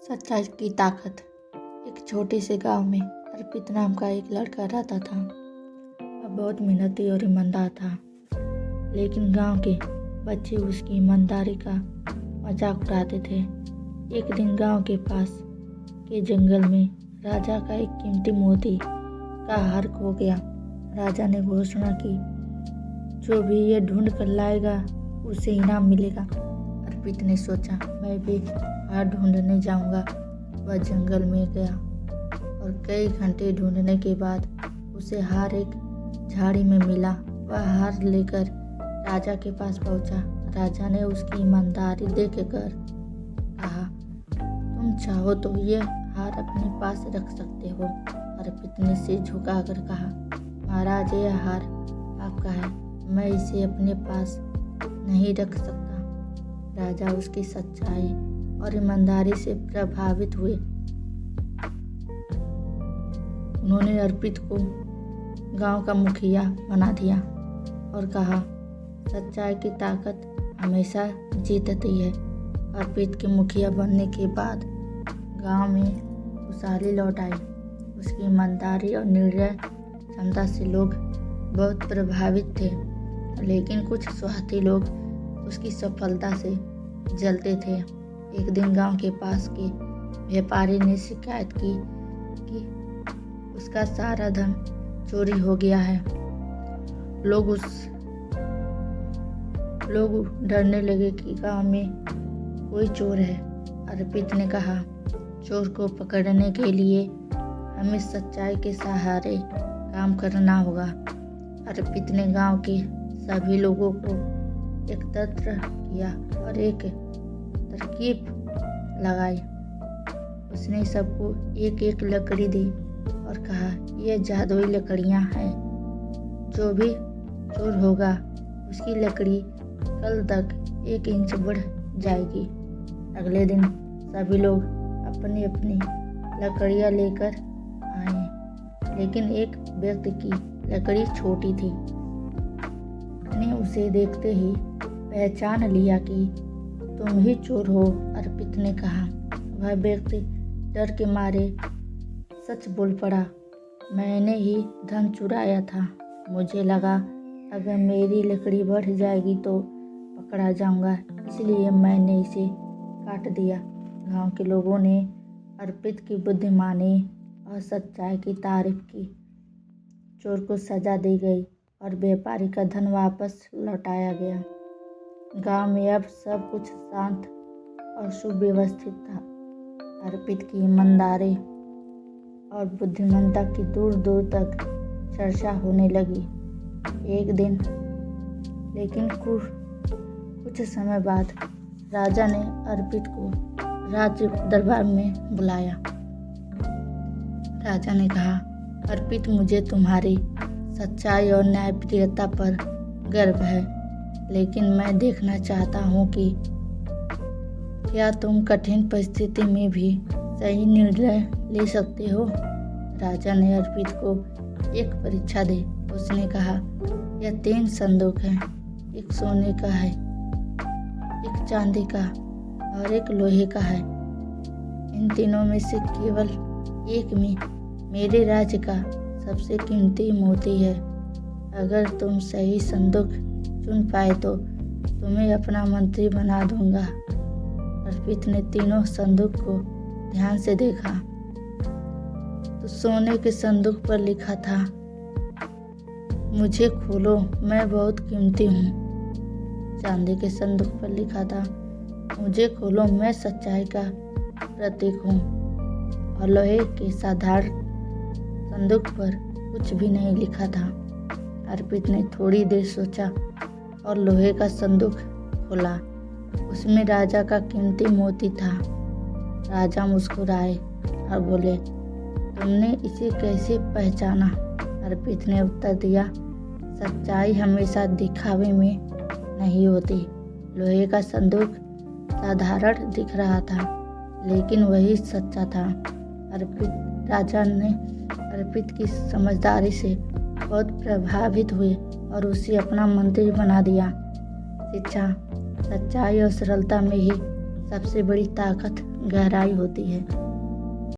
सच्चाई की ताकत। एक छोटे से गांव में अर्पित नाम का एक लड़का रहता था। वह बहुत मेहनती और ईमानदार था, लेकिन गांव के बच्चे उसकी ईमानदारी का मजाक उड़ाते थे। एक दिन गांव के पास के जंगल में राजा का एक कीमती मोती का हार खो गया। राजा ने घोषणा की, जो भी ये ढूंढ कर लाएगा उसे इनाम मिलेगा। अर्पित ने सोचा, मैं भी हार ढूंढने जाऊंगा। वह जंगल में गया और कई घंटे ढूंढने के बाद उसे हार एक झाड़ी में मिला। वह हार लेकर राजा के पास पहुंचा। राजा ने उसकी ईमानदारी देखकर कहा, तुम चाहो तो ये हार अपने पास रख सकते हो। अर्पित ने सिर झुकाकर कहा, महाराज, यह हार आपका है, मैं इसे अपने पास नहीं रख सकता। राजा उसकी सच्चाई और ईमानदारी से प्रभावित हुए। उन्होंने अर्पित को गांव का मुखिया बना दिया और कहा, सच्चाई की ताकत हमेशा जीतती है। अर्पित के मुखिया बनने के बाद गांव में खुशहाली लौट आई। उसकी ईमानदारी और निर्णय क्षमता से लोग बहुत प्रभावित थे, लेकिन कुछ स्वार्थी लोग उसकी सफलता से जलते थे। एक दिन गांव के पास के व्यापारी ने शिकायत की कि उसका सारा धन चोरी हो गया है। लोग डरने लगे कि गांव में कोई चोर है। अर्पित ने कहा, चोर को पकड़ने के लिए हमें सच्चाई के सहारे काम करना होगा। अर्पित ने गांव के सभी लोगों को एकत्र किया और एक तरकीब लगाई। उसने सबको एक एक लकड़ी दी और कहा, ये जादुई लकड़ियां हैं। जो भी चोर होगा उसकी लकड़ी कल तक 1 इंच बढ़ जाएगी। अगले दिन सभी लोग अपनी अपनी लकड़ियां लेकर आए, लेकिन एक व्यक्ति की लकड़ी छोटी थी। ने उसे देखते ही पहचान लिया कि तुम ही चोर हो। अर्पित ने कहा। वह व्यक्ति डर के मारे सच बोल पड़ा, मैंने ही धन चुराया था। मुझे लगा अगर मेरी लकड़ी बढ़ जाएगी तो पकड़ा जाऊंगा, इसलिए मैंने इसे काट दिया। गांव के लोगों ने अर्पित की बुद्धिमानी और सच्चाई की तारीफ की। चोर को सजा दी गई और व्यापारी का धन वापस लौटाया गया। गांव में अब सब कुछ शांत और सुव्यवस्थित था। अर्पित की ईमानदारी और बुद्धिमत्ता की दूर दूर तक चर्चा होने लगी। एक दिन लेकिन कुछ समय बाद राजा ने अर्पित को राज्य दरबार में बुलाया। राजा ने कहा, अर्पित, मुझे तुम्हारी सच्चाई और न्यायप्रियता पर गर्व है, लेकिन मैं देखना चाहता हूँ कि क्या तुम कठिन परिस्थिति में भी सही निर्णय ले सकते हो। राजा ने अर्पित को एक परीक्षा दी। उसने कहा, यह 3 संदूक हैं, एक सोने का है, एक चांदी का और एक लोहे का है। इन तीनों में से केवल एक में मेरे राज्य का सबसे कीमती मोती है। अगर तुम सही संदूक चुन पाए तो तुम्हें अपना मंत्री बना दूंगा। अर्पित ने तीनों संदूक को ध्यान से देखा तो सोने के संदूक पर लिखा था, मुझे खोलो, मैं बहुत कीमती हूँ। चांदी के संदूक पर लिखा था, मुझे खोलो, मैं सच्चाई का प्रतीक हूँ। और लोहे के साधारण संदूक पर कुछ भी नहीं लिखा था। अर्पित ने थोड़ी देर सोचा और लोहे का संदूक खोला। उसमें राजा का कीमती मोती था। राजा मुस्कुराए और बोले, तुमने इसे कैसे पहचाना। अर्पित ने उत्तर दिया, सच्चाई हमेशा दिखावे में नहीं होती। लोहे का संदूक साधारण दिख रहा था, लेकिन वही सच्चा था। राजा ने अर्पित की समझदारी से बहुत प्रभावित हुए और उसे अपना मंत्री बना दिया। शिक्षा, सच्चाई और सरलता में ही सबसे बड़ी ताकत गहराई होती है।